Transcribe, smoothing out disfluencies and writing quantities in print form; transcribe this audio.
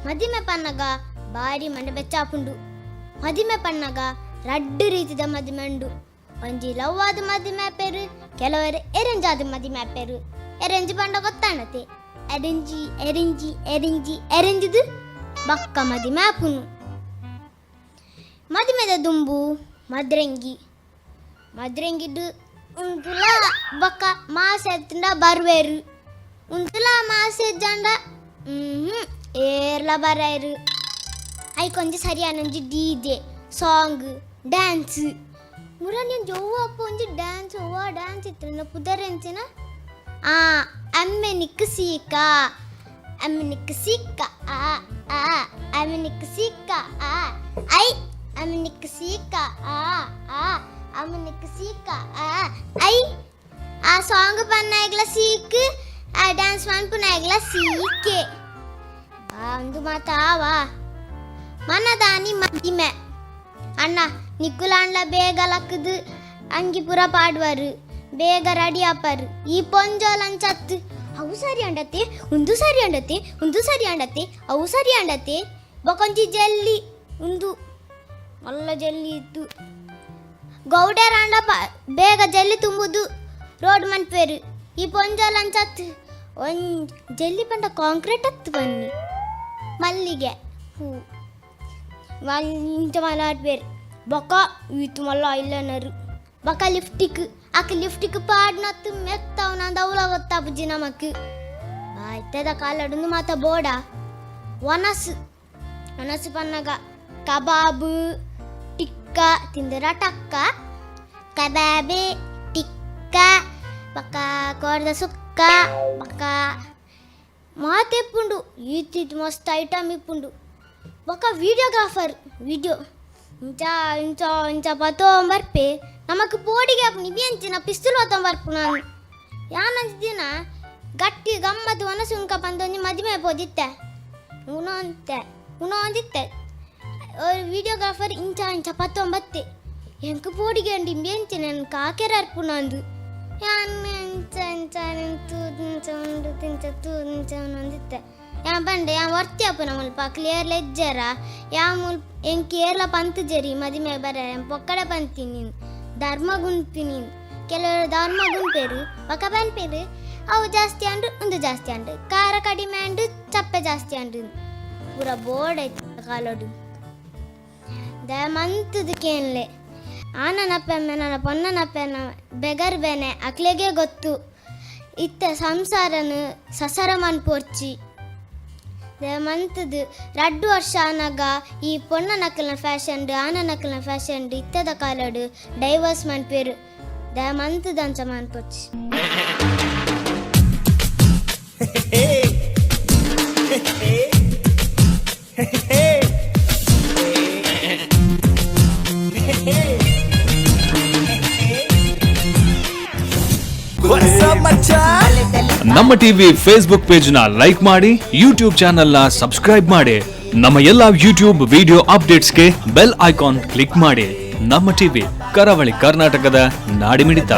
ಮದಿಮೆ ಪನ್ನಗ ಬಾರಿ ಮಂಡೆ ಬೆಚ್ಚಾಪುಂಡು. ಮದಿಮೆ ಪನ್ನಗ ರಡ್ಡು ರೀತಿದ ಮದಿಮೆ ಉಂಡು. ಒಂಜಿ ಲವ್ ಆದ ಮದಿಮೆ ಆಪೇರು, ಕೆಲವರು ಎರೆಂಜ್ ಆದ ಮದಿಮೆ ಆಪೇರು. ಎರೆಂಜ್ ಪಂಡ ಗೊತ್ತಾಣತೆ, ಎರೆಂಜಿದು ಬಕ್ಕ ಮದಿಮೆ ಆಪುನು. ಮದಿಮೆದ ದುಂಬು ಮದ್ರೆಂಗಿಡು ಉಂತುಲ ಬಕ್ಕ ಮಾಸೆ ಎತ್ತಂಡ ಬರ್ವೇರು. ಉಂತುಲ ಮಾಸೆ ಜಂಡ ಏರ್ಲ ಬರಾಯರು. ಐ ಕೊಂಚ ಸರಿಯಾನೊಂಜಿ ಡಿಜೆ ಸಾಂಗ್ ಡ್ಯಾನ್ಸ್ ಮುರನಿ ಜೋವ ಅಪ್ಪ ಒಂಜಿ ಡ್ಯಾನ್ಸ್ ಇತ್ತು ಪುದರೆಂಚಿನ ಅಮ್ಮೆನಿಕ್ ಸೀಕ ಐ ಅಮ್ಮೆನಿಕ್ ಸೀಕ ಐ ಆ ಸಾಂಗ್ ಪನ್ನಾಗ್ಲ ಸೀಕ್ ಆ ಡ್ಯಾನ್ಸ್ ಮನ್ಪುನಾಗ್ಲ ಸೀಕೆ ಒಂದು ಮಾತಾವಾ ಮನದಾನಿ ಮದಿಮೆ ಅಣ್ಣ ನಿಕ್ಕುಲಾಂಡ್ಲ ಬೇಗ ಲಕ್ಕದು ಅಂಗಿ ಪುರ ಪಾಡ್ವರು ಬೇಗ ರೆಡಿ ಆಪರು. ಈ ಪೊಂಜೋಲಂಚತ್ತು ಅವು ಸರಿ ಅಂಡತ್ತೆ ಒಂದು ಸರಿ ಅಂಡತ್ತೆ ಅವು ಸರಿ ಅಂಡತ್ತೆ ಬೊಕೊಂಜಿ ಜಲ್ಲಿ ಒಂದು ಮಲ್ಲ ಜಲ್ಲಿ ಇತ್ತು ಗೌಡರಾಂಡ ಬೇಗ ಜಲ್ಲಿ ತುಂಬುದು ರೋಡ್ ಮನ್ಪೇರು. ಈ ಪೊಂಜೋಲಂಚತ್ತು ಒಂದು ಜಲ್ಲಿ ಪಂಡ ಕಾಂಕ್ರೀಟ್ ಹತ್ತು ಬನ್ನಿ ಮಲ್ಲಿಗೆ ಹೂ ಇಂಚ ಮಲಾಡ್ಬೇರು ಬೊಕ್ಕ ಈತು ಮಲ್ಲ ಐಲೈನರು ಬೊಕ್ಕ ಲಿಫ್ಟಿಕ್ ಪಾಡ್ನತ್ತು ಮೆತ್ತವನಂದ ಅವಲ ಗೊತ್ತಾ ಬುಜ್ಜಿ ನಮಕ್ ಆಯ್ತದ ಕಾಲಡುಂದು ಮಾತ ಬೋಡ ಒನಸು ಪನ್ನಗ ಕಬಾಬು ಟಿಕ್ಕ ತಿಂದರ ಟಕ್ಕ ಕಬಾಬೆ ಟಿಕ್ಕ ಬೊಕ್ಕ ಕೋರ್ದ ಸುಕ್ಕ ಬೊಕ್ಕ ಮಾತೆಪ್ಪುಂಡು ಈತಿತ್ತು ಮಸ್ತ್ ಐಟಮ್ ಇಪ್ಪುಂಡು. ಬೊಕ್ಕ ವಿಡಿಯೋಗ್ರಾಫರ್ ಇಂಚ ಪತ್ತೊಂಬರ್ಪೆ ನಮಕ್ ಪೋಡಿಗೆ ಆಪುನಿ ಬೆಂಚಿನ ಪಿಸ್ತೂಲ್ ಹೊತ್ತೊಂಬರ್ಪು ನಾನು ಯಾನಂದಿನ ಗಟ್ಟಿ ಗಮ್ಮತ್ತು ಒನಸುಂಕ ಬಂದೊಂದು ಮದುವೆ ಪೋದಿತ್ತೆ ಉಣೊಂದಿತ್ತೆ ವಿಡಿಯೋಗ್ರಾಫರ್ ಇಂಚ ಪತ್ತೊಂಬತ್ತೆ ಎಂಕ ಪೋಡಿಗೆ ಅಂಡಿ ಬೆಂಚಿನ ಕಾಕೆರ ಅರ್ಪು ನಂದು ಒಂದಿತ್ತೆ ಯಾ ಬಂಡೆ ಯಾ ವರ್ತಿ ಅಪ್ಪನ ಮುಲ್ಪ ಕ್ಲಿಯರ್ ಲೆಜ್ಜರ ಯಾ ಮುಲ್ಪ ಎಂಕೇರ್ಲ ಪಂತು ಜರಿ ಮದಿಮೆ ಬರ ಪೊಕ್ಕಡ ಪಂತೀನಿ ಧರ್ಮ ಗುಂಪಿನಿ ಕೆಲವರು ಧರ್ಮ ಗುಂಪೇರು ಪಕ್ಕ ಪನ್ಪೇರು ಅವು ಜಾಸ್ತಿ ಅಂಡು ಒಂದು ಜಾಸ್ತಿ ಅಂಡು ಖಾರ ಕಡಿಮೆ ಅಂಡು ಚಪ್ಪೆ ಜಾಸ್ತಿ ಅಂಡು ಪೂರ ಬೋರ್ಡ್ ಆಯ್ತು ಕಾಲೋಡು ಮಂತದಕ್ಕೇನ್ಲೆ ಆನನಪ್ಪೆಮ್ಮೆ ನನ್ನ ಪೊನ್ನನಪ್ಪೆನ ಬೆಗರ್ ಬೇನೆ ಅಕ್ಲೆಗೆ ಗೊತ್ತು ಇತ್ತ ಸಂಸಾರನು ಸಸರ ಮನ್ಪೋರ್ಚಿ ಮಂತದು 2 ವರ್ಷ ಆನಾಗ ಈ ಪೊಣ್ಣ ನಕ್ಕಲ್ನ ಫ್ಯಾಷನ್ ಆನ ನಕ್ಕಲ್ನ ಫ್ಯಾಷನ್ ಇತ್ತದ ಕಾಲಡು ಡೈವರ್ಸ್ ಮನ್ಪೇರು ಮಂತದ ಅಂಚ ಮನ್ಪೋರ್ಚಿ ನಮ್ಮ ಟಿವಿ ಫೇಸ್ಬುಕ್ ಪೇಜ್ ನ ಲೈಕ್ ಮಾಡಿ, ಯೂಟ್ಯೂಬ್ ಚಾನೆಲ್ ನ ಸಬ್ಸ್ಕ್ರೈಬ್ ಮಾಡಿ, ನಮ್ಮ ಎಲ್ಲಾ ಯೂಟ್ಯೂಬ್ ವಿಡಿಯೋ ಅಪ್ಡೇಟ್ಸ್ಗೆ ಬೆಲ್ ಐಕಾನ್ ಕ್ಲಿಕ್ ಮಾಡಿ. ನಮ್ಮ ಟಿವಿ ಕರಾವಳಿ ಕರ್ನಾಟಕದ ನಾಡಿಮಿಡಿತ.